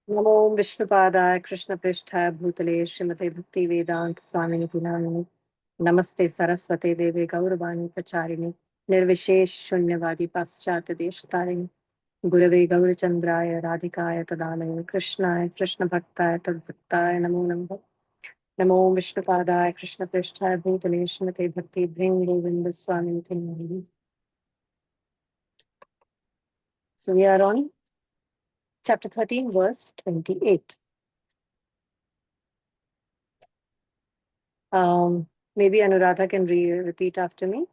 नमो विष्णुपादाय कृष्णपृष्ठाय भूतले श्रीमते भक्ति वेदांत स्वामिनिति नामिने नमस्ते सरस्वते देवे गौरवाणी प्रचारिणे निर्विशेष शून्यवादी पाश्चात्य देशतारिणे गुरवे गौरचंद्राय राधिकाय तदालय कृष्णाय कृष्ण भक्ताय तद्भक्ताय नमो नमः। नमो विष्णुपादाय कृष्णपृष्ठाय भूतले श्रीमते भक्ति भृंग Govind स्वामिनिति नामिने। So we are on chapter 13 verse 28. Maybe Anuradha can repeat after me.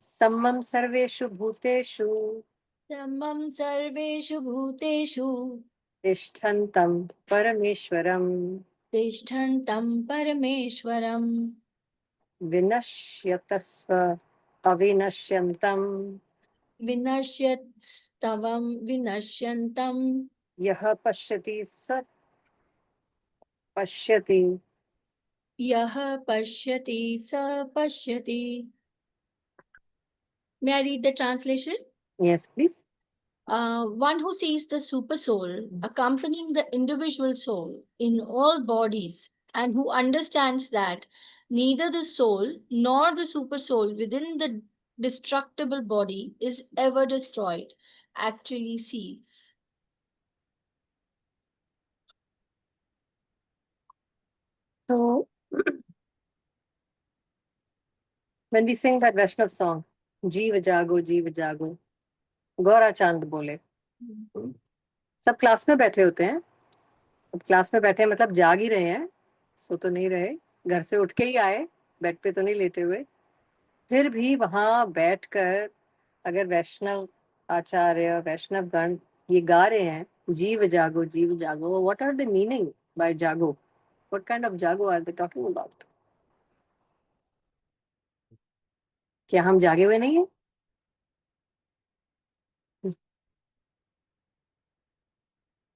Sammam sarveshu bhuteshu समं सर्वेषु भूतेषु तिष्ठन्तं परमेश्वरं तिष्ठन्तं परमेश्वरं विनश्यतस्व अविनश्यन्तं विनश्यत्स्तवं विनश्यन्तं यः पश्यति स पश्यति। यः पश्यति स पश्यति. May I read the translation? Yes, please. One who sees the super soul accompanying the individual soul in all bodies and who understands that neither the soul nor the super soul within the destructible body is ever destroyed actually sees. So when we sing that Vaishnav song, Jeev Jago, Gaura चांद बोले, सब class में बैठे होते हैं। अब class में बैठे हैं मतलब जाग ही रहे हैं, सो तो नहीं रहे, घर से उठ के ही आए, बेड पे तो नहीं लेटे हुए। फिर भी वहां बैठकर अगर वैष्णव आचार्य वैष्णव गण ये गा रहे हैं जीव जागो, what are the meaning by जागो? व्हाट काइंड ऑफ जागो आर दे टॉकिंग अबाउट? क्या हम जागे हुए नहीं है?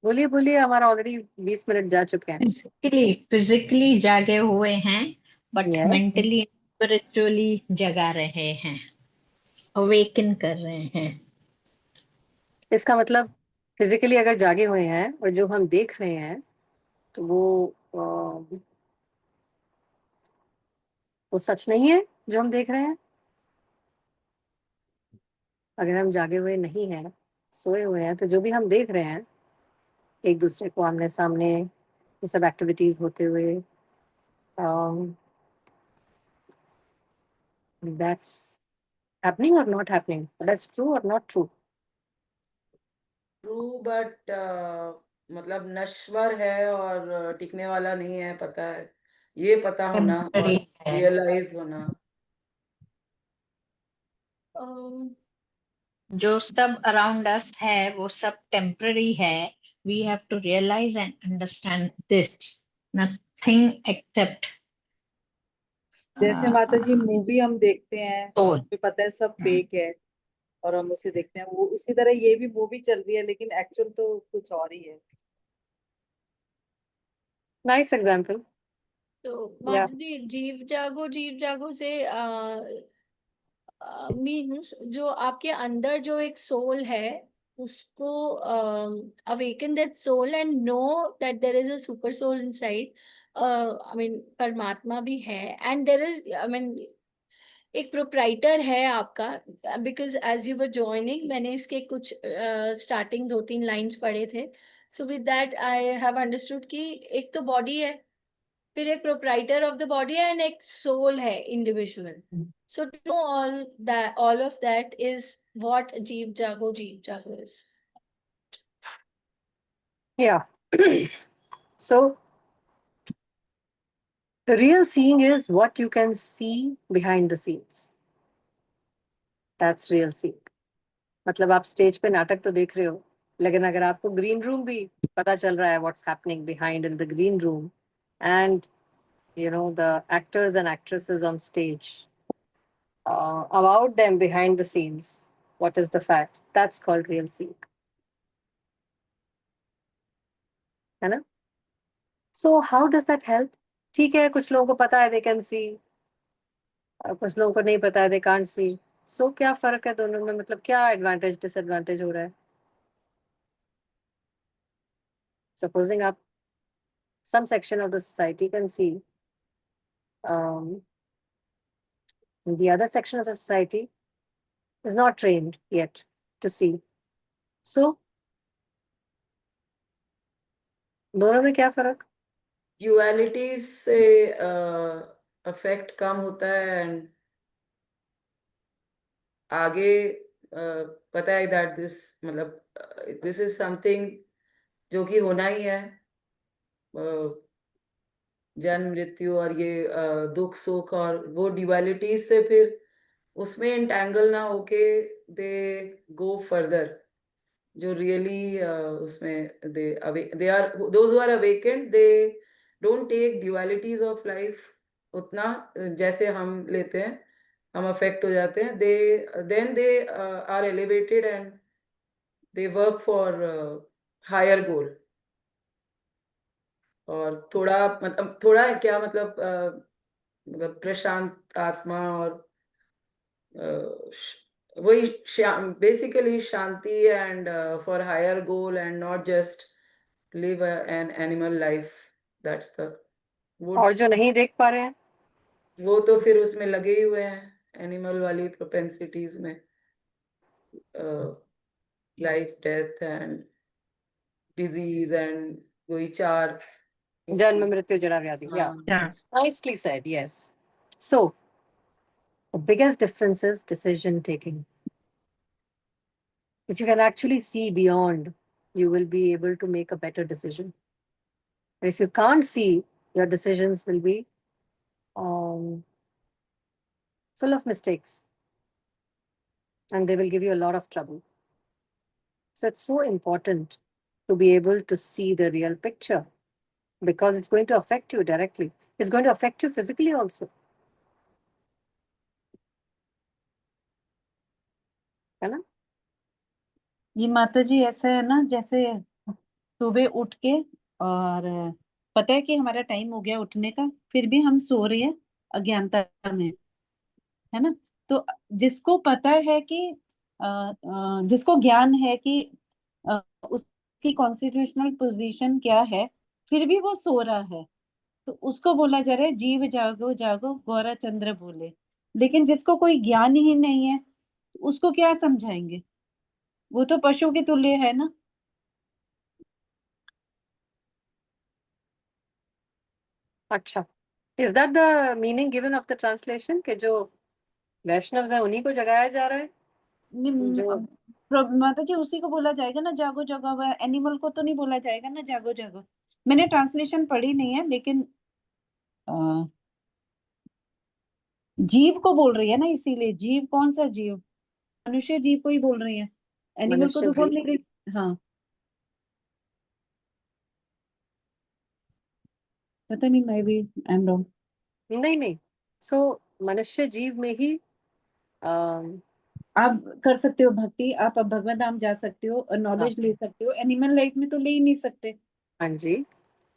बोलिए बोलिए, हमारा ऑलरेडी 20 मिनट जा चुके हैं। फिजिकली जागे हुए हैं बट यस, मेंटली स्पिरिचुअली जगा रहे हैं, अवेकन कर रहे हैं। इसका मतलब फिजिकली अगर जागे हुए हैं और जो हम देख रहे हैं तो वो सच नहीं है जो हम देख रहे हैं। अगर हम जागे हुए नहीं हैं, सोए हुए हैं, तो जो भी हम देख रहे हैं एक दूसरे को आमने सामने ये सब एक्टिविटीज होते हुए, दैट्स हैपनिंग और नॉट हैपनिंग, दैट्स ट्रू और नॉट ट्रू। ट्रू बट मतलब नश्वर है और टिकने वाला नहीं है, पता है, ये पता होना और टेम्पररी है। रियलाइज होना। Um, जो सब अराउंड अस है वो सब टेम्पररी है। We have to realise and understand this, nothing except जैसे माता जी मूवी हम देखते हैं, सोल। हमें पता है सब फेक है और हम उसे देखते हैं, वो उसी तरह ये भी मूवी चल रही है लेकिन एक्चुअल तो कुछ और ही है। Nice example. तो या माता जी जीव जागो से मीन्स जो आपके अंदर जो एक सोल है उसको awaken that soul and know that there is a super soul inside. I mean परमात्मा भी है and there is I mean एक प्रोप्राइटर है आपका, because as you were joining मैंने इसके कुछ स्टार्टिंग 2-3 लाइंस पढ़े थे। So with that I have understood कि एक तो बॉडी है, फिर एक proprietor of the body and एक सोल है individual. So to know all of that is what Jeev Jago is. yeah. So the real seeing is what you can see behind the scenes. That's real seeing. मतलब आप stage पे नाटक तो देख रहे हो, लेकिन अगर आपको ग्रीन रूम भी पता चल रहा है what's happening behind in the green room, and you know the actors and actresses on stage, about them behind the scenes, what is the fact, that's called real seeing, है ना? So how does that help? ठीक है, कुछ लोगों को पता है they can see, और कुछ लोगों को नहीं पता है they can't see. So क्या फर्क है दोनों में? मतलब क्या एडवांटेज डिसएडवांटेज हो रहा है? Supposing up some section of the society can see, the other section of the society is not trained yet to see. So दोनों में क्या फर्क? ड्यूअलिटीज से अफेक्ट कम होता है एंड आगे पता है दैट दिस मतलब दिस इज समथिंग जो कि होना ही है, जन्म मृत्यु और ये दुख सुख, और वो ड्यूअलिटीज से फिर उसमें एंटेंगल ना होके दे गो फर्दर, जो रियली उसमें they are those who are awakened, they don't take dualities of life उतना जैसे हम लेते हैं, हम अफेक्ट हो जाते हैं, then they are elevated and they work for higher goal. और थोड़ा मतलब थोड़ा क्या मतलब प्रशांत आत्मा और वही बेसिकली शांति and for higher goal and not just live an animal life, that's the और जो नहीं देख पा रहे हैं वो तो फिर उसमें लगे ही हुए हैं एनिमल वाली प्रोपेंसिटीज में, life death and disease and वही चार जन्म मृत्यु जरा व्याधि. Yeah, Yeah. nicely said. Yes. So the biggest difference is decision taking. If you can actually see beyond, you will be able to make a better decision. But if you can't see, your decisions will be full of mistakes and they will give you a lot of trouble. So it's so important to be able to see the real picture because it's going to affect you directly. It's going to affect you physically also. है ना? ये माता जी ऐसा है ना, जैसे सुबह उठ के और पता है कि हमारा टाइम हो गया उठने का, फिर भी हम सो रहे हैं अज्ञानता में, है ना। तो जिसको पता है कि जिसको ज्ञान है कि उसकी कॉन्स्टिट्यूशनल पोजीशन क्या है, फिर भी वो सो रहा है, तो उसको बोला जा रहा है जीव जागो जागो गौरा चंद्र बोले। लेकिन जिसको कोई ज्ञान ही नहीं है उसको क्या समझाएंगे, वो तो पशु के तुल्य है ना। अच्छा, is that the meaning given of the translation कि जो वैष्णव है उन्हीं को जगाया जा रहा है? जो माता जी उसी को बोला जाएगा ना, जागो जागो, एनिमल को तो नहीं बोला जाएगा ना जागो जागो। मैंने ट्रांसलेशन पढ़ी नहीं है, लेकिन जीव को बोल रही है ना, इसीलिए जीव कौन सा जीव, मनुष्य जीव को ही बोल रही है, एनिमल को मनुष्य तो बोल जीव। नहीं रही। हाँ पता नहीं, मैं भी आई एम रॉन्ग। नहीं, सो मनुष्य जीव में ही आप कर सकते हो भक्ति, आप अब भगवत धाम जा सकते हो और नॉलेज ले सकते हो, एनिमल लाइफ में तो ले ही नहीं सकते। हाँ जी।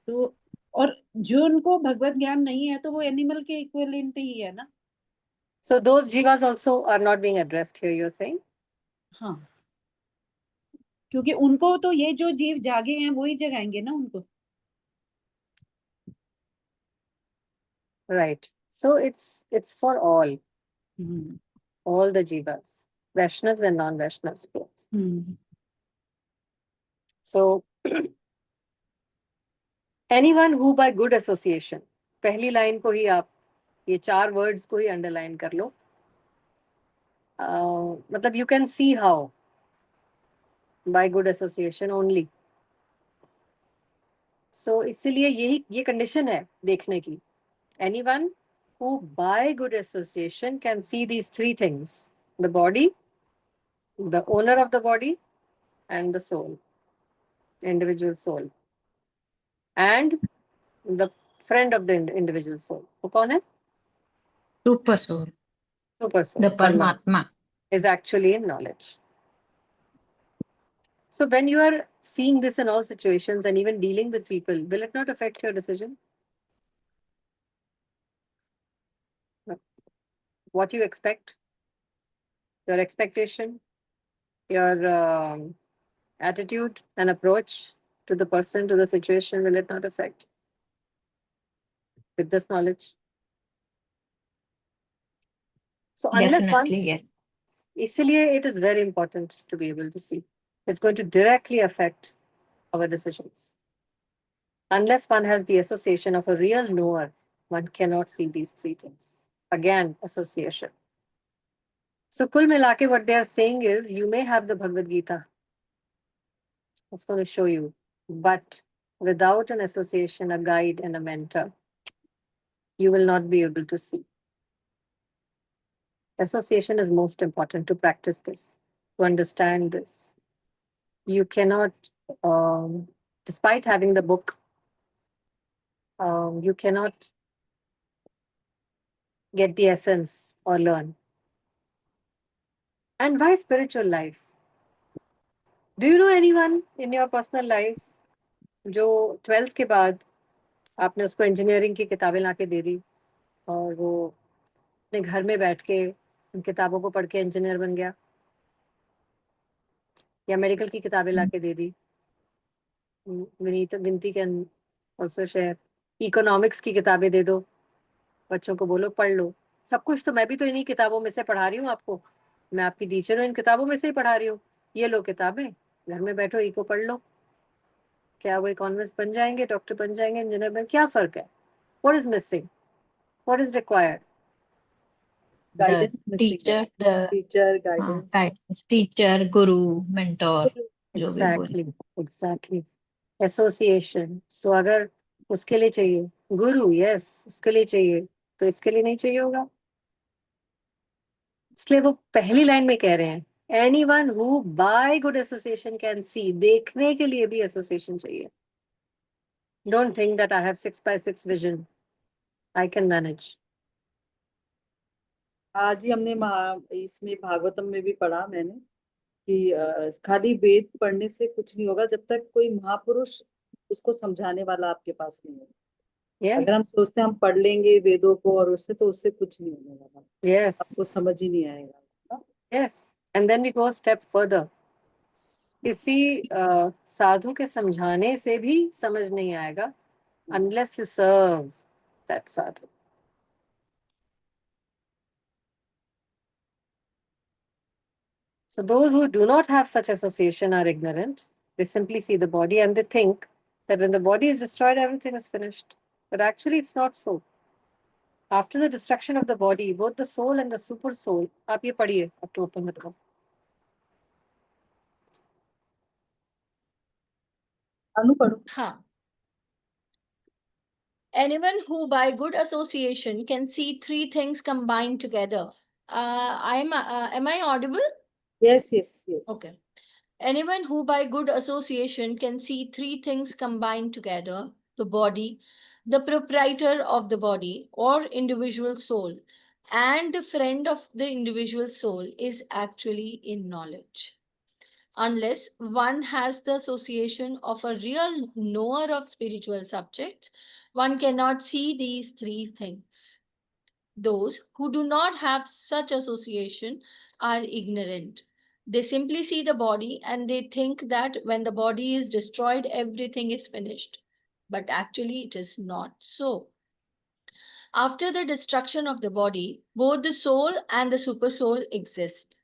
तो और जो उनको भगवत ज्ञान नहीं है तो वो एनिमल के इक्विवेलेंट ही है ना। So those jivas also are not being addressed here, you're saying? हाँ, क्योंकि उनको तो ये जो जीव जागे हैं वो ही जगाएंगे ना उनको। Right. So it's for all the jivas, Vaishnavas and non-Vaishnavas both. So anyone who by good association, पहली लाइन को ही आप ये 4 वर्ड्स को ही अंडरलाइन कर लो, मतलब you can see how by good association only. So इसीलिए यही ये कंडीशन है देखने की, anyone who by good association can see these 3 things, the body, the owner of the body and the soul, individual soul, and the friend of the individual soul. वो कौन है? Super soul, Super soul, the Paramatma. is actually in knowledge. So when you are seeing this in all situations and even dealing with people, will it not affect your decision? What you expect, your expectation, your attitude and approach to the person, to the situation, will it not affect? With this knowledge. So unless one, Definitely, yes. इसलिए it is very important to be able to see. It's going to directly affect our decisions. Unless one has the association of a real knower, one cannot see these three things. Again, association. So kul milake, what they are saying is, you may have the Bhagavad Gita. It's going to show you. But without an association, a guide and a mentor, you will not be able to see. Association is most important to practice this, to understand this. You cannot, despite having the book, you cannot get the essence or learn. And why spiritual life? Do you know anyone in your personal life जो 12th के बाद आपने उसको engineering की किताबें लाके दे दी और वो अपने घर में बैठ के उन किताबों को पढ़ के इंजीनियर बन गया, या मेडिकल की किताबें लाके दे दी? विनती कैन ऑल्सो शेयर. इकोनॉमिक्स की किताबें दे दो, बच्चों को बोलो पढ़ लो. सब कुछ तो मैं भी तो इन्हीं किताबों में से पढ़ा रही हूँ आपको. मैं आपकी टीचर हूँ, इन किताबों में से ही पढ़ा रही हूँ. ये लो किताबें, घर में बैठो, इको पढ़ लो. क्या वो इकोनॉमिस्ट बन जाएंगे, डॉक्टर बन जाएंगे, इंजीनियर बन? क्या फर्क है? What is missing? What is required? The guidance missing है. teacher, the टीचर हाँ, guidance. guidance, teacher, guru, mentor, जो भी बोले. Exactly, exactly. एसोसिएशन. सो अगर उसके लिए चाहिए गुरु, यस, उसके लिए चाहिए, तो इसके लिए नहीं चाहिए होगा. इसलिए वो पहली लाइन में कह रहे हैं, anyone who by good association can see. देखने के लिए भी एसोसिएशन चाहिए. Don't think that I have 6x6 vision, I can manage. आज ही हमने इसमें भागवतम में भी पढ़ा मैंने कि खाली वेद पढ़ने से कुछ नहीं होगा जब तक कोई महापुरुष उसको समझाने वाला आपके पास नहीं होगा. अगर हम यस, सोचते हैं हम पढ़ लेंगे वेदों को और उससे कुछ नहीं होने वाला, यस, आपको समझ ही नहीं आएगा. Yes. And then we go step further. किसी साधु के समझाने से भी समझ नहीं आएगा unless you serve that sadhu. So those who do not have such association are ignorant. They simply see the body and they think that when the body is destroyed, everything is finished. But actually, it's not so. After the destruction of the body, both the soul and the super soul, आप ये पढ़िए, have to open the door. अनु पढ़ो. हाँ. Anyone who by good association can see three things combined together. Am I audible? Yes, yes, yes. Okay. Anyone who by good association can see three things combined together, the body, the proprietor of the body or individual soul, and the friend of the individual soul is actually in knowledge. Unless one has the association of a real knower of spiritual subjects, one cannot see these three things. Those who do not have such association are ignorant. They simply see the body and they think that when the body is destroyed, everything is finished. But actually, it is not so. After the destruction of the body, both the soul and the supersoul exist,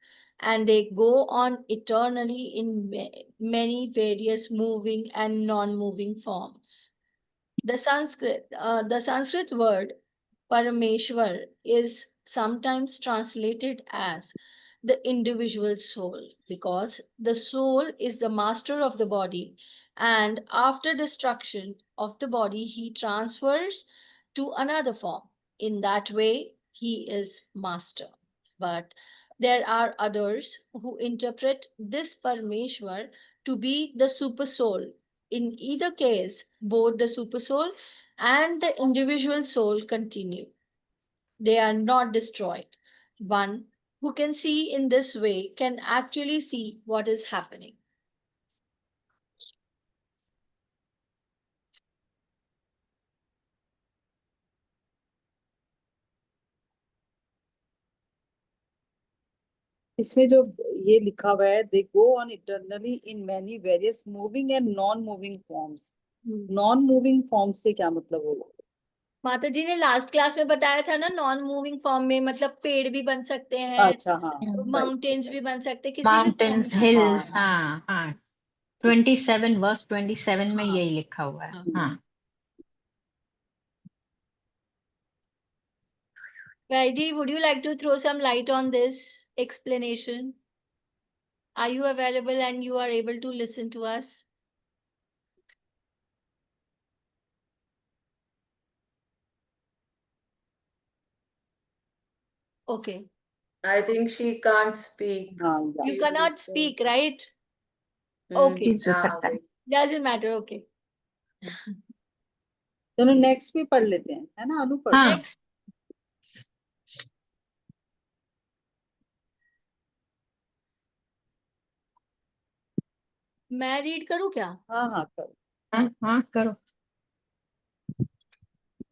and they go on eternally in many various moving and non-moving forms. The Sanskrit word Parameshwar is sometimes translated as the individual soul because the soul is the master of the body, and after destruction of the body, he transfers to another form. In that way, he is master. But there are others who interpret this Parameshwar to be the super soul. In either case, both the super soul and the individual soul continue. They are not destroyed. One who can see in this way can actually see what is happening. इसमें जो ये लिखा हुआ है, they go on eternally in many various moving and non-moving forms. Non-moving form से क्या मतलब होगा? माता जी ने लास्ट क्लास में बताया था ना, नॉन मूविंग फॉर्म में मतलब पेड़ भी बन सकते हैं, अच्छा, हाँ, right. माउंटेन्स भी बन सकते हैं, किसी भी माउंटेन्स, form में। हिल्स, हाँ, हाँ 27 वर्स 27 में हाँ। यही लिखा हुआ है। हाँ। हाँ Raiji, would you like to throw some light on this explanation? Are you available and you are able to listen to us? Okay. I think she can't speak. हाँ, You yeah. cannot speak, right? Hmm, Okay. Please हो हाँ, सकता है। वही। Doesn't matter. Okay. चलो next भी पढ़ लेते हैं, है ना अनु? पढ़ हाँ Next. मैं रीड करूं क्या? हाँ हाँ करो। हाँ करो।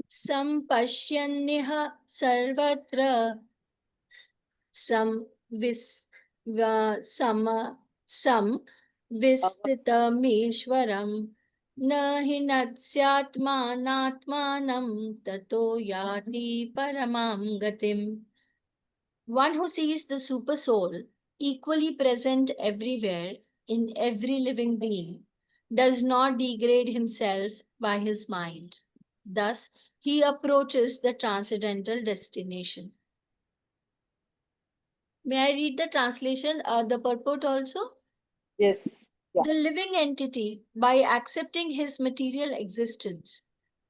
सम्पश्यन्यः सर्वत्र सम विस्थितमीश्वरं न हि नत्स्यात्मानात्मानं ततो याति परमां गतिम्. One who sees the super soul equally present everywhere in every living being does not degrade himself by his mind. Thus, he approaches the transcendental destination. May I read the translation, the purport also? Yes. Yeah. The living entity, by accepting his material existence,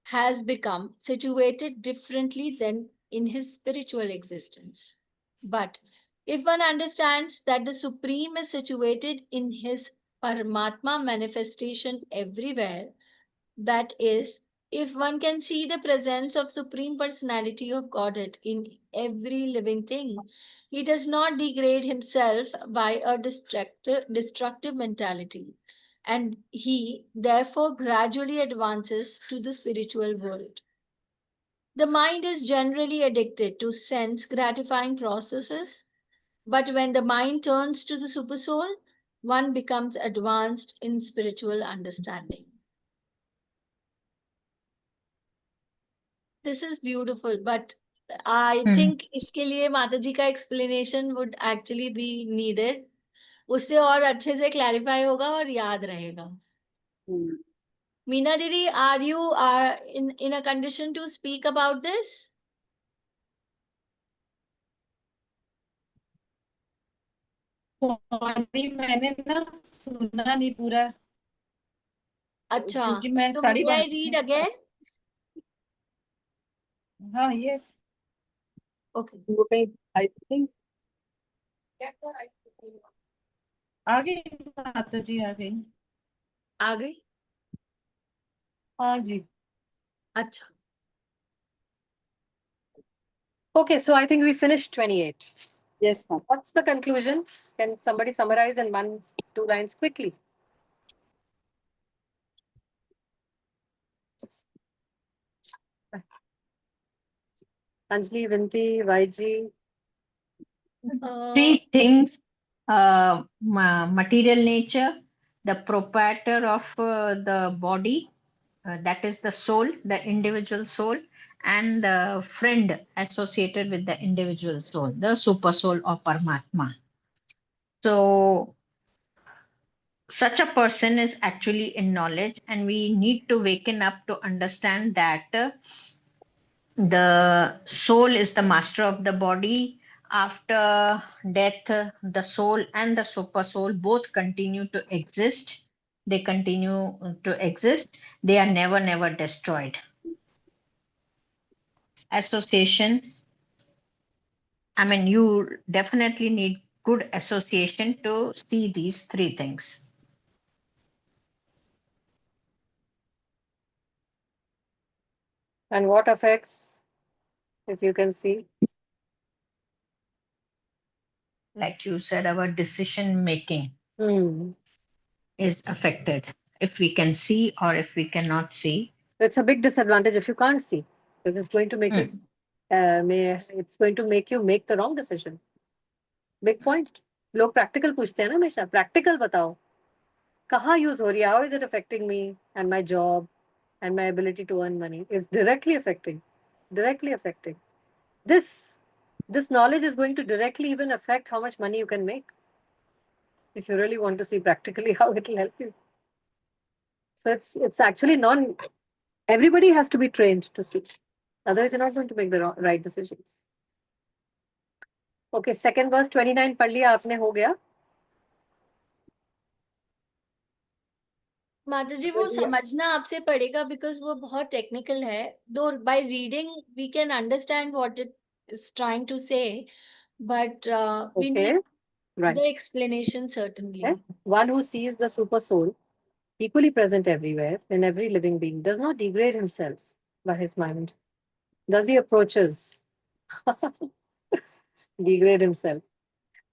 has become situated differently than in his spiritual existence. But if one understands that the Supreme is situated in his Paramatma manifestation everywhere, that is, if one can see the presence of Supreme Personality of Godhead in every living thing, he does not degrade himself by a destructive mentality, and he therefore gradually advances to the spiritual world. The mind is generally addicted to sense gratifying processes, but when the mind turns to the supersoul, one becomes advanced in spiritual understanding. This is beautiful, but I think इसके लिए माता जी का explanation would actually be needed. उससे और अच्छे से clarify होगा और याद रहेगा. Meena Didi, are you in a condition to speak about this? Sorry मैंने ना सुना नहीं पूरा, अच्छा, क्योंकि मैं तो साड़ी may I बांधती read हूँ। again? हाँ यस Okay. वो कहीं आई थिंक आ गई माता जी, आ गई। आ गई? हाँ जी. अच्छा. Okay, so I think we finished 28. Yes हाँ. What's the conclusion? Can somebody summarize in 1-2 lines quickly? Anjali, Vinti, YG. Three things: material nature, the proprietor of the body, that is the soul, the individual soul, and the friend associated with the individual soul, the super soul or Paramatma. So such a person is actually in knowledge, and we need to waken up to understand that the soul is the master of the body. After death, the soul and the super soul both continue to exist. They continue to exist. They are never destroyed. Association, I mean, you definitely need good association to see these three things. And what affects, if you can see? Like you said, our decision making is affected if we can see or if we cannot see. It's a big disadvantage if you can't see, because it's going to make it's going to make you make the wrong decision. Big point. लोग practical पूछते हैं ना हमेशा, practical बताओ कहाँ use हो रही है, how is it affecting me and my job and my ability to earn money. Is directly affecting. This knowledge is going to directly even affect how much money you can make, if you really want to see practically how it will help you. So it's actually everybody has to be trained to see, otherwise you're not going to make the right decisions. Okay, second verse 29 पढ़ लिया आपने, हो गया? माता जी वो समझना आपसे पड़ेगा बिकॉज वो बहुत टेक्निकल है. Though by reading we can understand what it is trying to say, but we Okay, need right. the explanation certainly. Okay. One who sees the super soul equally present everywhere in every living being does not degrade himself by his mind. Thus he approaches degrade himself.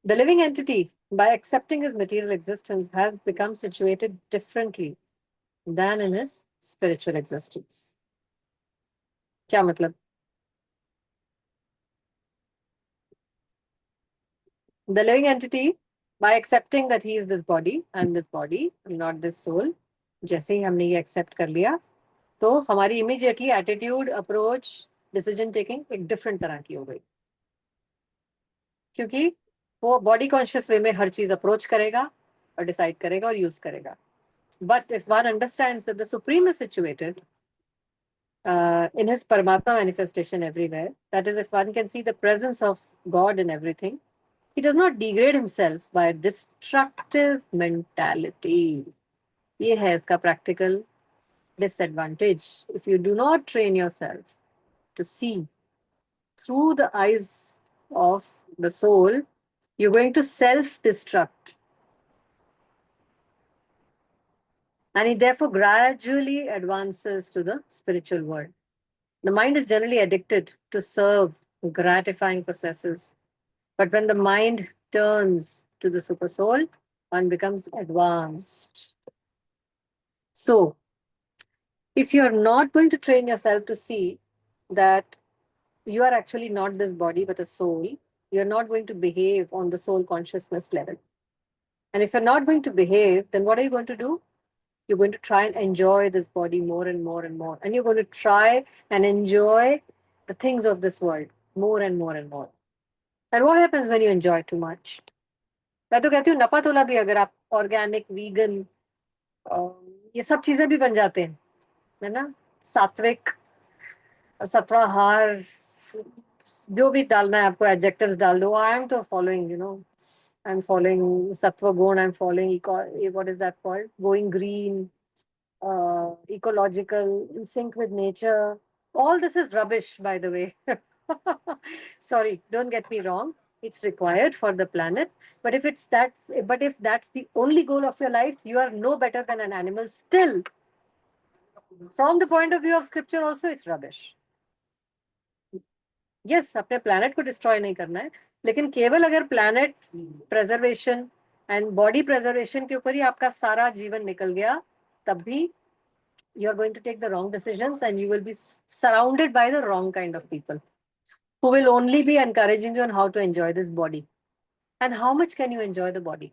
The living entity, by accepting his material existence, has become situated differently than in his spiritual existence. क्या मतलब? The living entity, by accepting that he is this body, I'm this body, I'm not this soul, जैसे ही हमने ये accept कर लिया, तो हमारी immediately attitude, approach, decision taking एक different तरह की हो गई, क्योंकि वो body conscious way में हर चीज approach करेगा और decide करेगा और use करेगा. But if one understands that the Supreme is situated in his Paramatma manifestation everywhere, that is, if one can see the presence of God in everything, he does not degrade himself by a destructive mentality. ये है इसका practical disadvantage. If you do not train yourself to see through the eyes of the soul, you're going to self-destruct. And it therefore gradually advances to the spiritual world. The mind is generally addicted to serve gratifying processes. But when the mind turns to the super soul, one becomes advanced. So, if you're not going to train yourself to see that you are actually not this body but a soul, you're not going to behave on the soul consciousness level. And if you're not going to behave, then what are you going to do? You're going to try and enjoy this body more and more and more. And you're going to try and enjoy the things of this world more and more and more. And what happens when you enjoy too much? मैं तो कहती हूँ नपा तोला भी अगर आप organic vegan ये सब चीजें भी बन जाते हैं, है ना, सात्विक सत्वाहार, जो भी डालना है आपको एडजेक्टिव्स डाल दो. आई एम तो फॉलोइंग, आई एम फॉलोइंग सत्व गुण, I am following what is that called, going green, ecological, in sync with nature. All this is rubbish, by the way. Sorry, don't get me wrong. It's required for the planet. But if that's the only goal of your life, you are no better than an animal still. From the point of view of scripture also, it's rubbish. Yes, अपने planet को destroy नहीं करना है, लेकिन केवल अगर planet preservation and body preservation के ऊपर ही आपका सारा जीवन निकल गया, तब भी you're going to take the wrong decisions and you will be surrounded by the wrong kind of people who will only be encouraging you on how to enjoy this body. And how much can you enjoy the body?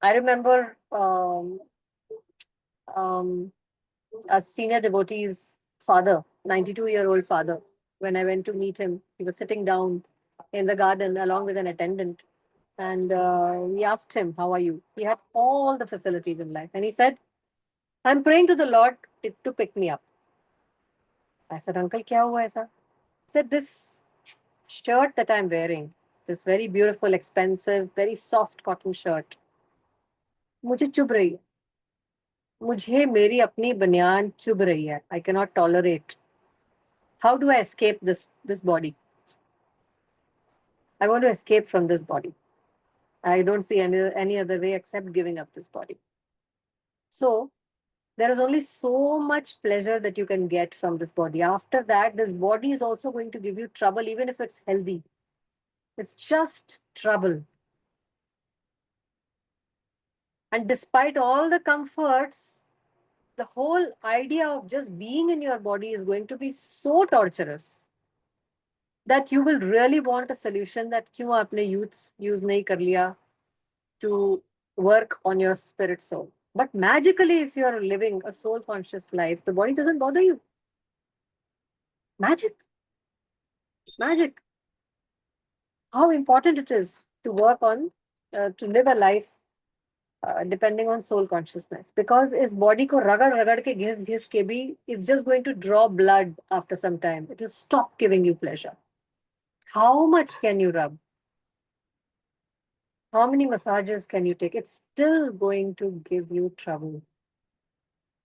I remember a senior devotee's father, 92-year-old father, when I went to meet him, he was sitting down in the garden along with an attendant. And we asked him, how are you? He had all the facilities in life. And he said, I'm praying to the Lord to pick me up. I said, Uncle, kya hua aisa? He said, this shirt that I'm wearing, this very beautiful, expensive, very soft cotton shirt, मुझे चुभ रही है. मुझे मेरी अपनी बनियान चुभ रही है. I cannot tolerate. How do I escape this body? I want to escape from this body. I don't see any other way except giving up this body. So there is only so much pleasure that you can get from this body. After that, this body is also going to give you trouble, even if it's healthy. It's just trouble. And despite all the comforts, the whole idea of just being in your body is going to be so torturous. that you will really want a solution that क्यों आपने use नहीं कर लिया to work on your spirit soul. But magically, if you're living a soul conscious life, the body doesn't bother you. Magic. Magic. How important it is to work on, to live a life depending on soul consciousness. Because इस body को रगड़ के घिस के भी, it's just going to draw blood after some time. It will stop giving you pleasure. How much can you rub? How many massages can you take? It's still going to give you trouble.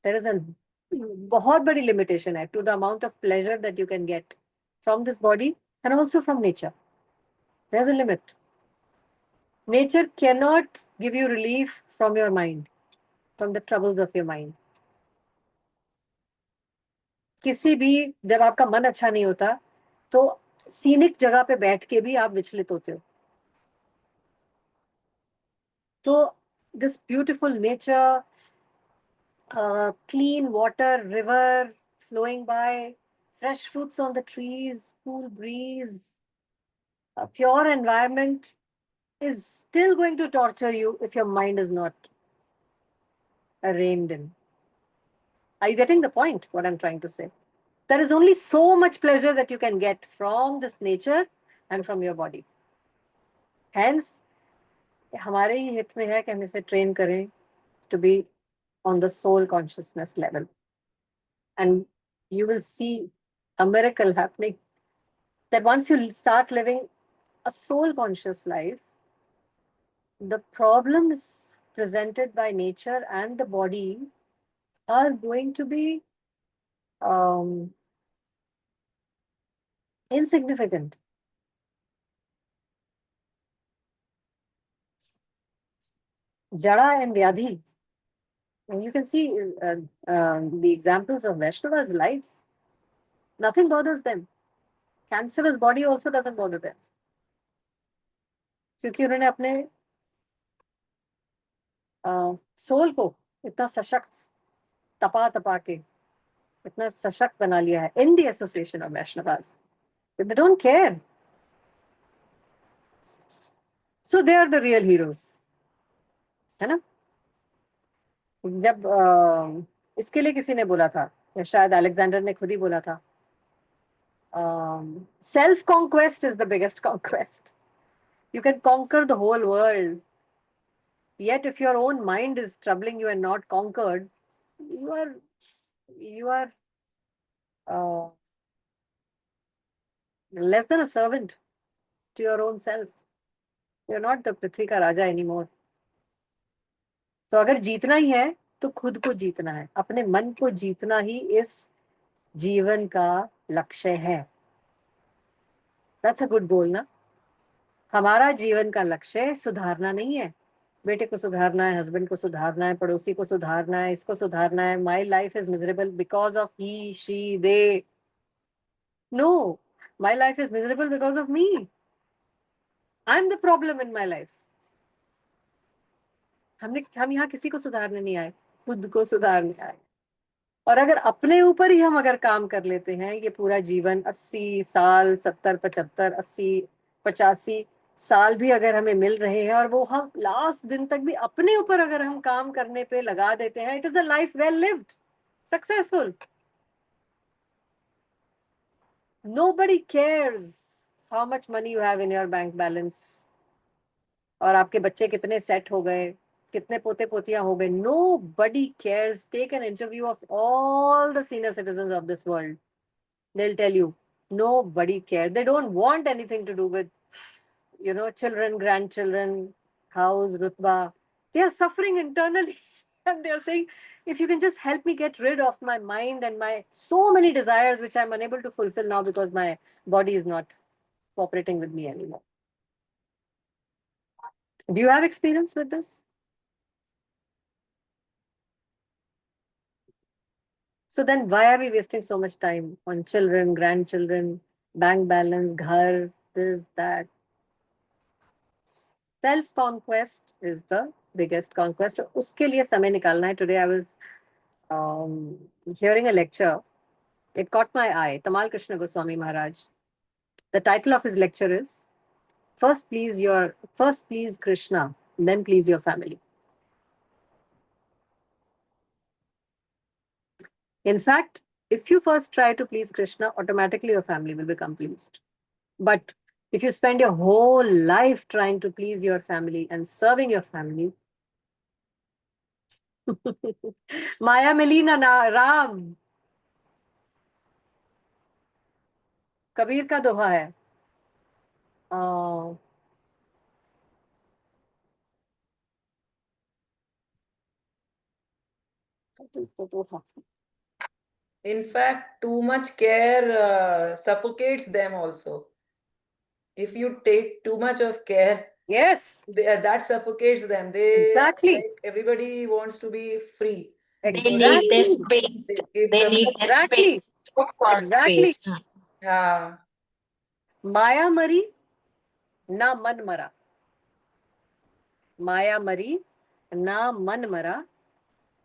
There is a बहुत बड़ी limitation है to the amount of pleasure that you can get from this body and also from nature. There's a limit. Nature cannot give you relief from your mind, from the troubles of your mind. किसी भी जब आपका मन अच्छा नहीं होता तो scenic जगह पे बैठ के भी आप विचलित होते हो. तो this beautiful nature, clean water, river flowing by, fresh fruits on the trees, cool breeze, a pure environment is still going to torture you if your mind is not reined in. Are you getting the point, what I'm trying to say? There is only so much pleasure that you can get from this nature and from your body. Hence, हमारे ही हित में है कि हम इसे train करें to be on the soul consciousness level. And you will see a miracle happening, that once you start living a soul conscious life, the problems presented by nature and the body are going to be insignificant. Jada and Vyadhi. And you can see the examples of Vaishnava's lives. Nothing bothers them. Cancerous body also doesn't bother them. क्योंकि उन्होंने अपने soul को इतना सशक्त तपा के इतना सशक्त बना लिया है in the association of Vaishnavas. They don't care. So they are the real heroes. है ना? जब इसके लिए किसी ने बोला था, या शायद अलेक्जेंडर ने खुद ही बोला था, self conquest is the biggest conquest. You can conquer the whole world, yet if your own mind is troubling you and not conquered, you are less than a servant to your own self. You're not the पृथ्वी का राजा anymore. तो अगर जीतना ही है तो खुद को जीतना है, अपने मन को जीतना ही इस जीवन का लक्ष्य है. That's a good goal ना. हमारा जीवन का लक्ष्य सुधारना नहीं है. बेटे को सुधारना है, हस्बैंड को सुधारना है, पड़ोसी को सुधारना है, इसको सुधारना है. My life is miserable because of he, she, they. No, my life is miserable because of me. I'm the problem in my life. हम यहाँ किसी को सुधारने नहीं आए, खुद को सुधारने आए. और अगर अपने ऊपर ही हम अगर काम कर लेते हैं ये पूरा जीवन, 80 साल, 70, 75, 80, 85 साल भी अगर हमें मिल रहे हैं और वो हम लास्ट दिन तक भी अपने ऊपर अगर हम काम करने पे लगा देते हैं, it is a life well lived, successful. Nobody cares how much money you have in your bank balance. और आपके बच्चे कितने सेट हो गए, कितने पोते पोतियां हो गए. Nobody cares. Take an interview of all the senior citizens of this world. They'll tell you, nobody cares. They don't want anything to do with, children, grandchildren, house, rutba. They are suffering internally. And they're saying, if you can just help me get rid of my mind and my so many desires which I'm unable to fulfill now because my body is not cooperating with me anymore. Do you have experience with this? So then why are we wasting so much time on children, grandchildren, bank balance, ghar, this, that? Self-conquest is the biggest conquest. Uske liye samay nikalna hai. Today I was hearing a lecture. It caught my eye. Tamal Krishna Goswami Maharaj. The title of his lecture is First please Krishna, then please your family. In fact, if you first try to please Krishna, automatically your family will become pleased. But if you spend your whole life trying to please your family and serving your family, Maya मिली ना राम, कबीर का दोहा है. What is the doha? In fact, too much care suffocates them also. If you take too much of care, Yes, that suffocates them. They exactly. like everybody wants to be free. They need their Exactly. space. They give They the need their Exactly. space. So-called Exactly. space. हाँ माया मरी ना मन मरा, माया मरी ना मन मरा,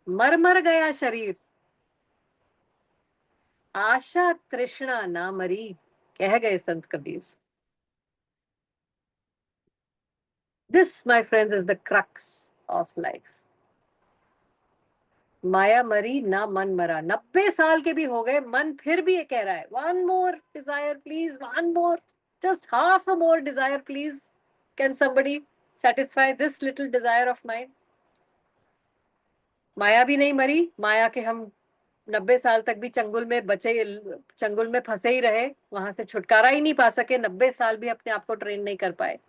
मर मर गया शरीर, आशा तृष्णा ना मरी, कह गए संत Kabir. This, my friends, is the crux of life. माया मरी ना मन मरा. 90 साल के भी हो गए, मन फिर भी ये कह रहा है, one more desire please, one more, just half a more desire please. Can somebody satisfy this little desire of mine? माया भी नहीं मरी, माया के हम 90 साल तक भी चंगुल में बचे, चंगुल में फंसे ही रहे, वहां से छुटकारा ही नहीं पा सके, 90 साल भी अपने आप को ट्रेन नहीं कर पाए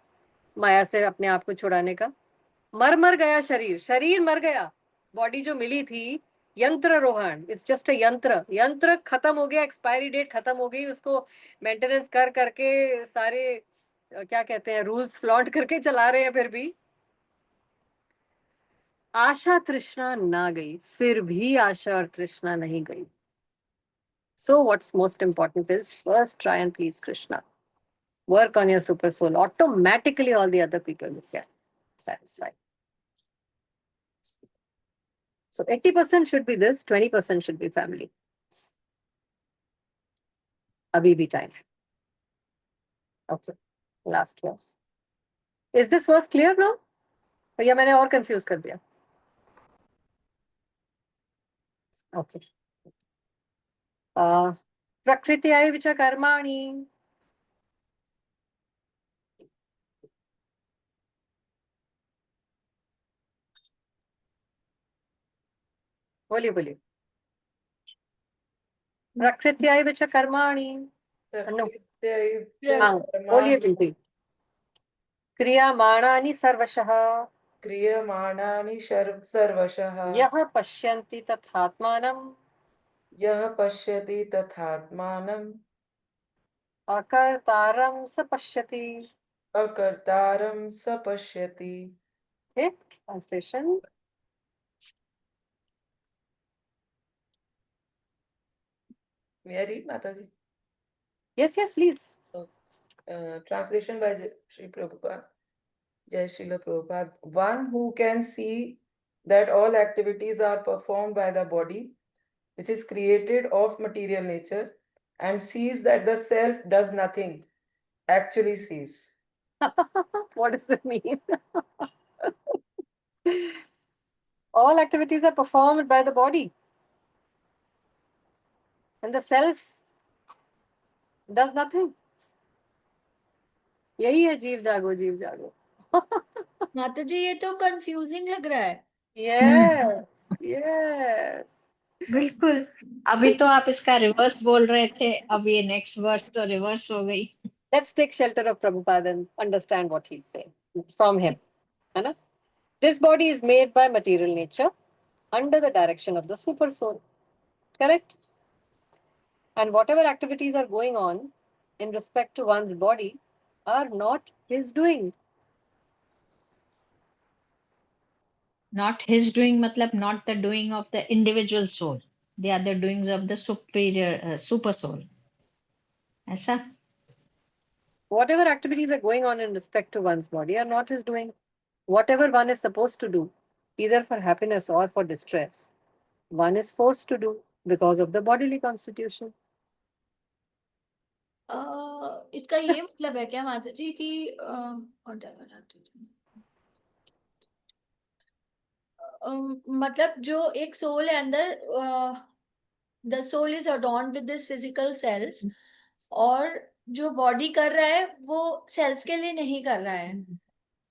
माया से अपने आप को छुड़ाने का. मर गया शरीर, शरीर मर गया. बॉडी जो मिली थी, यंत्र रोहन, इट्स जस्ट अ यंत्र. यंत्र खत्म हो गया, एक्सपायरी डेट खत्म हो गई, उसको मेंटेनेंस कर करके सारे क्या कहते हैं रूल्स फ्लॉन्ट करके चला रहे हैं. फिर भी आशा तृष्णा ना गई, फिर भी आशा और तृष्णा नहीं गई. So what's most important is first try and please Krishna. Work on your super soul. Automatically all the other people will get satisfied. So 80% should be this, 20% should be family. Abhi bhi time. Okay. Last verse. Is this verse clear now? या मैंने और confuse कर दिया? Okay. प्रकृत्या विच कर्माणि. बोलिए बोलिए. प्रकृत्या विच कर्माणि. नो. हाँ, बोलिए बिल्कुल. क्रियमाणानि सर्वशः. क्रियमाणानि सर्वशः. यः पश्यन्ति तथात्मानं. यः पश्यति तथात्मानम्. अकर्तारं स पश्यति. अकर्तारं स पश्यति. Okay, translation. May I read, Mataji? Yes, yes, please. Translation by Sri Prabhupada. Jai Srila Prabhupada. One who can see that all activities are performed by the body, which is created of material nature, and sees that the self does nothing, actually sees. What does it mean? All activities are performed by the body. And the self does nothing. यही है जीव जागो जीव जागो. माता जी ये तो confusing लग रहा है. Yes, yes. बिल्कुल. अभी तो आप इसका रिवर्स बोल रहे थे, अब ये नेक्स्ट वर्स तो रिवर्स हो गई. Let's take shelter of Prabhupada and understand what he's saying from him. है ना? This body is made by material nature under the direction of the super soul. Correct? And whatever activities are going on in respect to one's body are not his doing. Not his doing matlab not the doing of the individual soul. They are the doings of the superior super soul. ऐसा? Whatever activities are going on in respect to one's body are not his doing. Whatever one is supposed to do, either for happiness or for distress, one is forced to do because of the bodily constitution. इसका ये मतलब है क्या माता जी कि मतलब जो एक सोल है अंदर, the soul is adorned with this physical self, और जो बॉडी कर रहा है वो सेल्फ के लिए नहीं कर रहा है,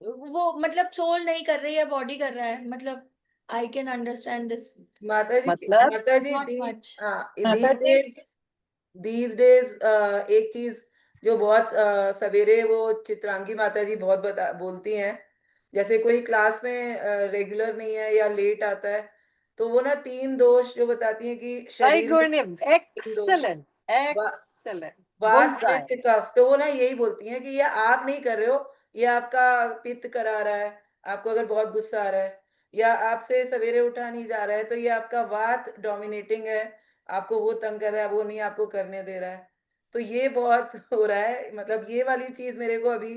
वो मतलब सोल नहीं कर रही है, बॉडी कर रहा है, मतलब आई कैन अंडरस्टैंड दिस। मतलब माता जी Not much. these days एक चीज जो बहुत सवेरे वो चित्रांगी माता जी बहुत बोलती हैं, जैसे कोई क्लास में रेगुलर नहीं है या लेट आता है, तो वो ना 3 दोष जो बताती हैं कि शरीर में 3 दोष, एक्सेलेंट एक्सेलेंट वात पित्त कफ, तो वो ना यही बोलती हैं कि ये आप नहीं कर रहे हो, ये आपका पित्त करा रहा है। आपको अगर बहुत गुस्सा आ रहा है या आपसे सवेरे उठा नहीं जा रहा है, तो ये आपका वात डोमिनेटिंग है, आपको वो तंग कर रहा है, वो नहीं आपको करने दे रहा है। तो ये बहुत हो रहा है, मतलब ये वाली चीज मेरे को अभी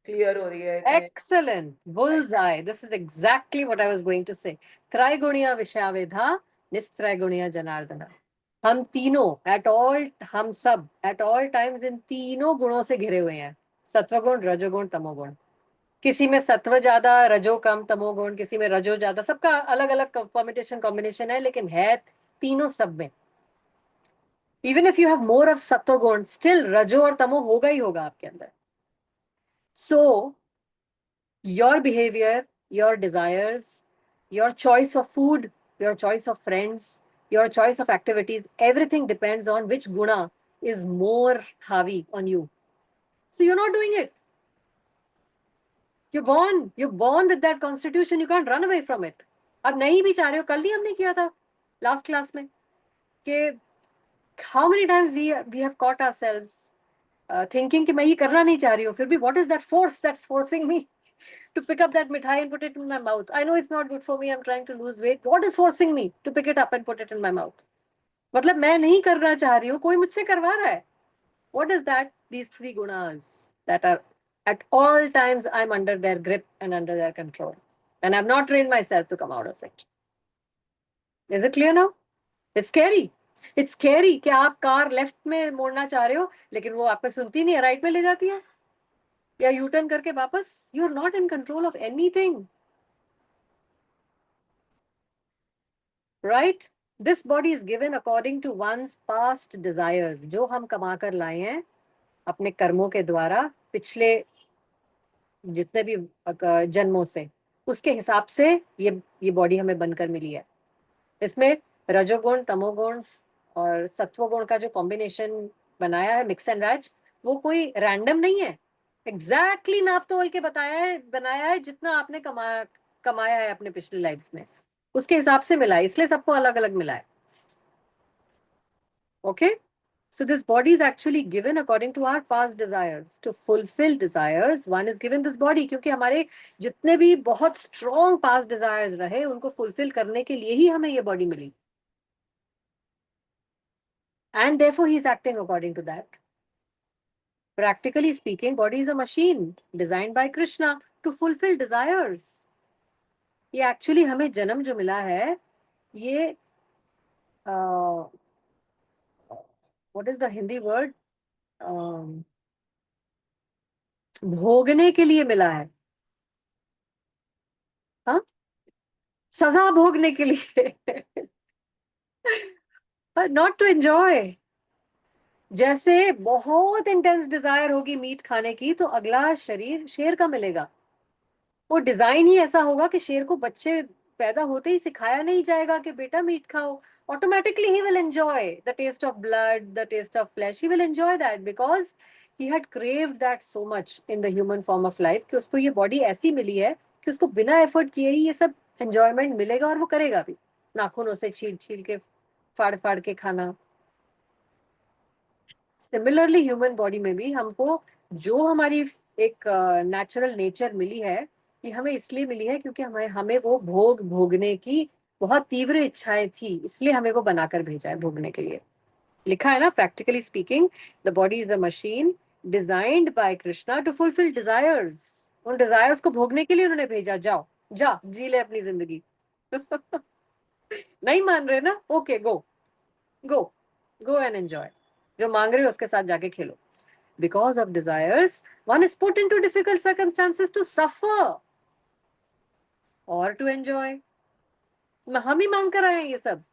क्लियर हो रही है। Excellent. Bullseye. This is exactly what I was going to say. Triguniya Vishavedha, Nistriguniya Janardana. हम तीनों हम सब at all times इन तीनों गुणों से घिरे हुए हैं, सत्वगुण, रजोगुण, तमोगुण। किसी में सत्व ज्यादा, रजो कम, तमोगुण, किसी में रजो ज्यादा, सबका अलग अलग कॉम्बिनेशन है, लेकिन है तीनों सब में। Even if you have more of सत्वगुण, स्टिल रजो और तमो होगा ही होगा आपके अंदर। सो your behavior, your desires, your choice of food, your choice of friends, your choice of activities, everything depends on which guna is more havi on you. So you're not doing it. You're born with that constitution, you can't run away from it. अब नहीं भी चाह रहे हो, कल ही हमने किया था लास्ट क्लास में कि how many times we have caught ourselves thinking कि मैं ये करना नहीं चाह रही हूँ, फिर भी what is that force that's forcing me to pick up that mithai and put it in my mouth? I know it's not good for me, I'm trying to lose weight. What is forcing me to pick it up and put it in my mouth? मतलब मैं नहीं करना चाह रही हूँ, कोई मुझसे करवा रहा है. What is that? These 3 gunas that are at all times I'm under their grip and under their control, and I've not trained myself to come out of it. Is it clear now? It's scary. It's scary कि आप car left में मोड़ना चाह रहे हो, लेकिन वो आप पे सुनती नहीं है, राइट में ले जाती है, या यू टर्न करके वापस. You are not in control of anything, right? This body is given according to one's past desires, जो हम कमा कर लाए हैं अपने कर्मों के द्वारा पिछले जितने भी जन्मों से, उसके हिसाब से ये बॉडी हमें बनकर मिली है. इसमें रजोगुण, तमोगुण और सत्वगुण का जो कॉम्बिनेशन बनाया है, मिक्स एंड मैच, वो कोई रैंडम नहीं है. एग्जैक्टली नाप तोल के बनाया है जितना आपने कमाया है अपने पिछले लाइफ्स में, उसके हिसाब से मिला है, इसलिए सबको अलग अलग मिला है. Okay, so this body is actually given according to our past desires. To fulfill desires, one is given this body, क्योंकि हमारे जितने भी बहुत strong past desires रहे, उनको fulfill करने के लिए ही हमें ये body milli. And therefore he is acting according to that. Practically speaking, body is a machine designed by Krishna to fulfill desires. ये actually हमें जन्म जो मिला है, ये what is the Hindi word? भोगने के लिए मिला है. हाँ, सजा भोगने के लिए, नॉट टू एंजॉय. जैसे बहुत इंटेंस डिजायर होगी मीट खाने की, तो अगला शरीर शेर का मिलेगा. वो डिजाइन ही ऐसा होगा कि शेर को बच्चे पैदा होते ही सिखाया नहीं जाएगा कि बेटा मीट खाओ. Automatically he will enjoy the taste of blood, the taste of flesh. He will enjoy that because he had craved that so much in the human form of life कि उसको ये बॉडी ऐसी मिली है कि उसको बिना effort किए ही ये सब एंजॉयमेंट मिलेगा, और वो करेगा भी. नाखूनों से छील छील के, फाड़ फाड़ के खाना. सिमिलरली ह्यूमन बॉडी में भी हमको जो हमारी एक नेचुरल नेचर मिली है, ये हमें इसलिए मिली है क्योंकि हमें वो भोगने की बहुत तीव्र इच्छाएं थी, इसलिए हमें वो बनाकर भेजा है भोगने के लिए. लिखा है ना, practically speaking the body is a machine designed by Krishna to fulfil desires. उन डिजायर्स को भोगने के लिए उन्होंने भेजा. जाओ जा जी ले अपनी जिंदगी. नहीं मान रहे ना? Okay, go go go and enjoy. जो मांग रहे हो उसके साथ जाके खेलो. Because of desires, one is put into difficult circumstances to suffer or to enjoy. हम ही मांग कर आए हैं ये सब.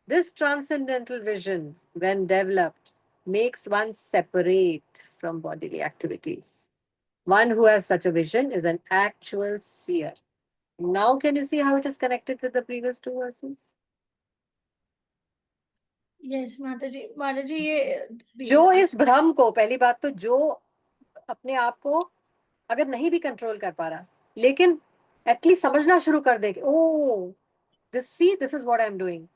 This transcendental vision, when developed, makes one separate from bodily activities. One who has such a vision is an actual seer. Now, can you see how it is connected with the previous two verses? Yes माता जी ये जो इस भ्रम को, पहली बात तो जो अपने आप को अगर नहीं भी कंट्रोल कर पा रहा, लेकिन एटलीस्ट समझना शुरू कर दे, oh this is what I am doing,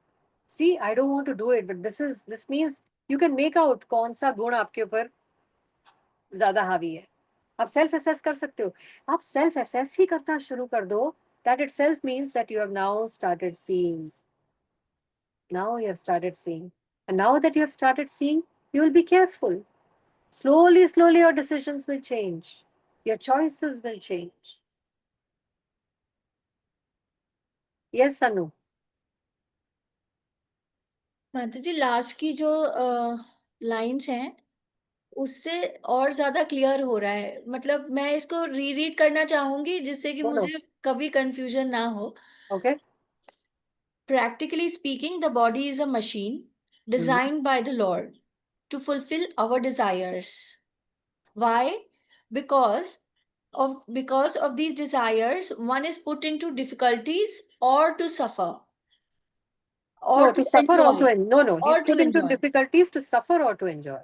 see I don't want to do it, but this means you can make out कौन सा गुण आपके ऊपर ज्यादा हावी है. आप सेल्फ असेस कर सकते हो. आप सेल्फ असेस ही करना शुरू कर दो, that itself means that you have now started seeing. Now you have started seeing. And now that you have started seeing, you will be careful. Slowly, slowly your decisions will change. Your choices will change. Yes, Anu. माता जी last की जो lines हैं उससे और ज्यादा clear हो रहा है. मतलब मैं इसको रीरीड करना चाहूंगी जिससे कि बोलो. मुझे कभी कंफ्यूजन ना हो. Okay. Practically speaking, the body is a machine designed by the Lord to fulfill our desires. Why? Because of these desires, one is put into difficulties or to suffer or No, to suffer or to enjoy. enjoy. No, he's Or to put into enjoy. difficulties to suffer or to enjoy.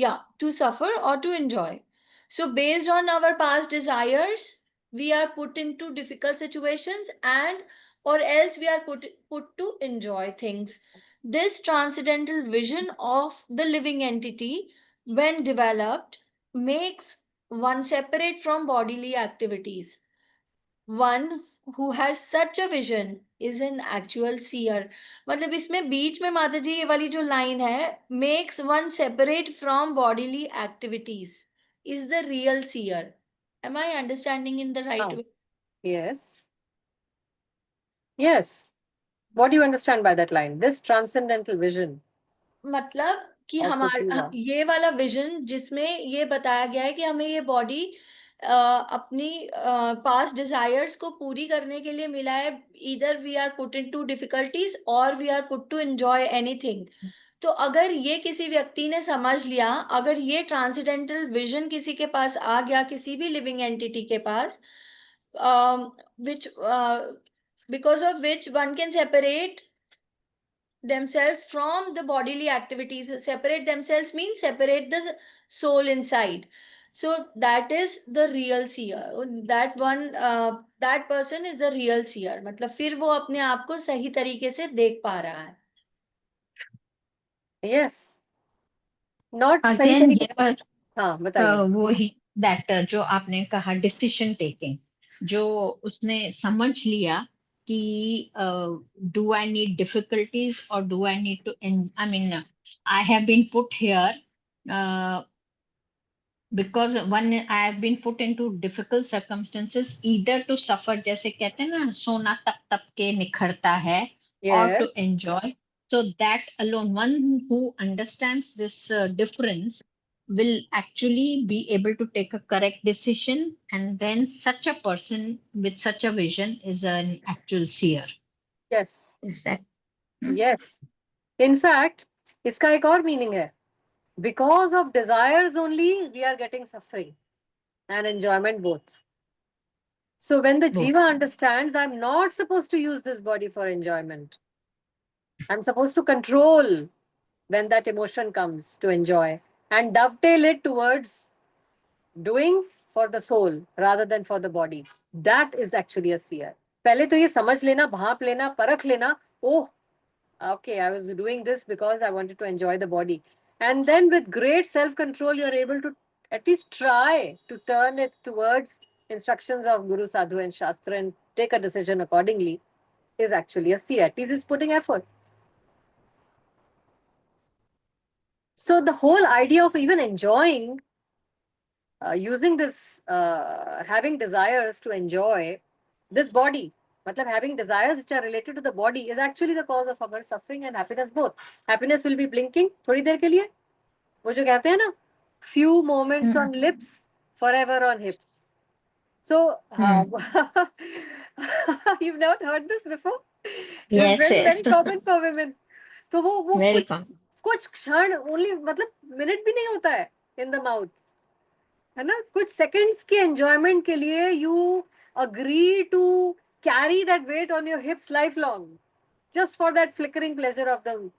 Yeah, to suffer or to enjoy. So based on our past desires, we are put into difficult situations and or else we are put to enjoy things. This transcendental vision of the living entity, when developed, makes one separate from bodily activities. One who has such a vision is an actual seer. मतलब इसमें बीच में माता जी ये वाली जो line है, makes one separate from bodily activities, is the real seer. Am I understanding in the right Oh. way? Yes. Yes. What do you understand by that line? This transcendental vision. मतलब कि Of the हमारा jiva. ये वाला vision जिसमें ये बताया गया है कि हमें ये बॉडी अपनी पास्ट डिजायर्स को पूरी करने के लिए मिला है. Either we are put into difficulties और we are put to enjoy anything. तो अगर ये किसी व्यक्ति ने समझ लिया, अगर ये ट्रांसेंडेंटल विजन किसी के पास आ गया, किसी भी लिविंग एंटिटी के पास, which because of which one can separate themselves from the bodily activities. Separate themselves means separate the soul inside. So that is the real seer. That one, that person is the real seer. मतलब फिर वो अपने आप को सही तरीके से देख पा रहा है. Yes. Not सही अगेन तरीके से. हाँ, बताइए. वो ही दैट जो आपने कहा डिसीजन टेकिंग, जो उसने समझ लिया कि डू आई नीड डिफिकल्टीज और do I need to, I mean I have been put here because one I have been put into difficult circumstances either to suffer, जैसे कहते हैं ना सोना तप तप के निखरता है, or to Yes. enjoy. So that alone, one who understands this difference will actually be able to take a correct decision, and then such a person with such a vision is an actual seer. Yes. Is that? Yes. In fact, इसका एक और meaning है. Because of desires only, we are getting suffering and enjoyment both. So when the Both. jiva understands, I'm not supposed to use this body for enjoyment. I'm supposed to control when that emotion comes to enjoy and dovetail it towards doing for the soul rather than for the body. That is actually a seer. पहले तो ये समझ लेना, भाप लेना, परख लेना, oh, okay, I was doing this because I wanted to enjoy the body. And then with great self-control, you're able to at least try to turn it towards instructions of Guru, Sadhu and Shastra and take a decision accordingly, is actually a seer. At least it's putting effort. So the whole idea of even enjoying, using this, having desires to enjoy this body, matlab having desires which are related to the body is actually the cause of our suffering and happiness both. Happiness will be blinking थोड़ी देर के लिए, वो जो कहते हैं ना few moments on lips, forever on hips. So, you've not heard this before? This Yes, is very, yes. very common for women. तो वो Very कुछ common. कुछ क्षण only, मतलब मिनट भी नहीं होता है in the mouth, है ना? कुछ seconds के enjoyment के लिए you agree to carry that weight on your hips lifelong, just for that flickering pleasure of them.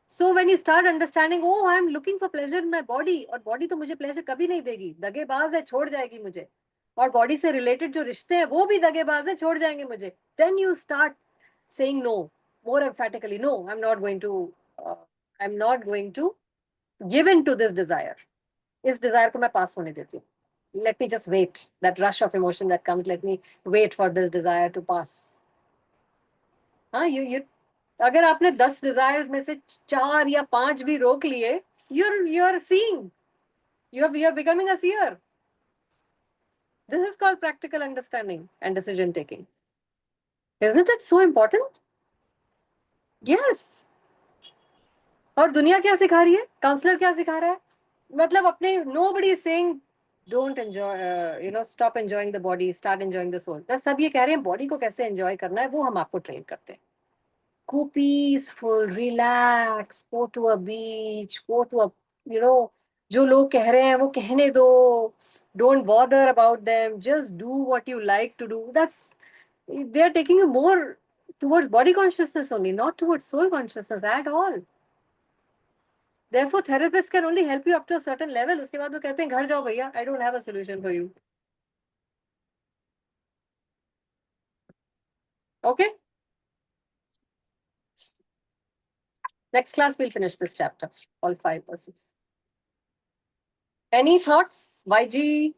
So when you start understanding, oh, I am looking for pleasure in my body, और body तो मुझे pleasure कभी नहीं देगी, दगेबाज है, छोड़ जाएगी मुझे, और body से related जो रिश्ते हैं वो भी दगेबाज है, छोड़ जाएंगे मुझे. Then you start saying no more emphatically. No, I'm not going to give in to this desire. इस desire को मैं pass होने देती हूँ. Let me just wait. That rush of emotion that comes, let me wait for this desire to pass. हाँ, you अगर आपने 10 desires में से 4 या 5 भी रोक लिए, you're seeing, you're becoming a seer. This is called practical understanding and decision taking. Isn't it so important? Yes. और दुनिया क्या सिखा रही है, काउंसलर क्या सिखा रहा है, मतलब अपने nobody is saying don't enjoy, stop enjoying the body, start enjoying the soul. बस सब ये कह रहे हैं बॉडी को कैसे एंजॉय करना है वो हम आपको ट्रेन करते हैं. Go peaceful, relax, go to a beach, go to a, जो लोग कह रहे हैं वो कहने दो, don't bother about them, just do what you like to do. They are taking you more towards body consciousness only, not towards soul consciousness at all. Therefore, therapists can only help you up to a certain level. उसके बाद वो कहते हैं घर जाओ भैया, I don't have a solution for you. Okay? Next class we'll finish this chapter, all 5 verses. Any thoughts, YG?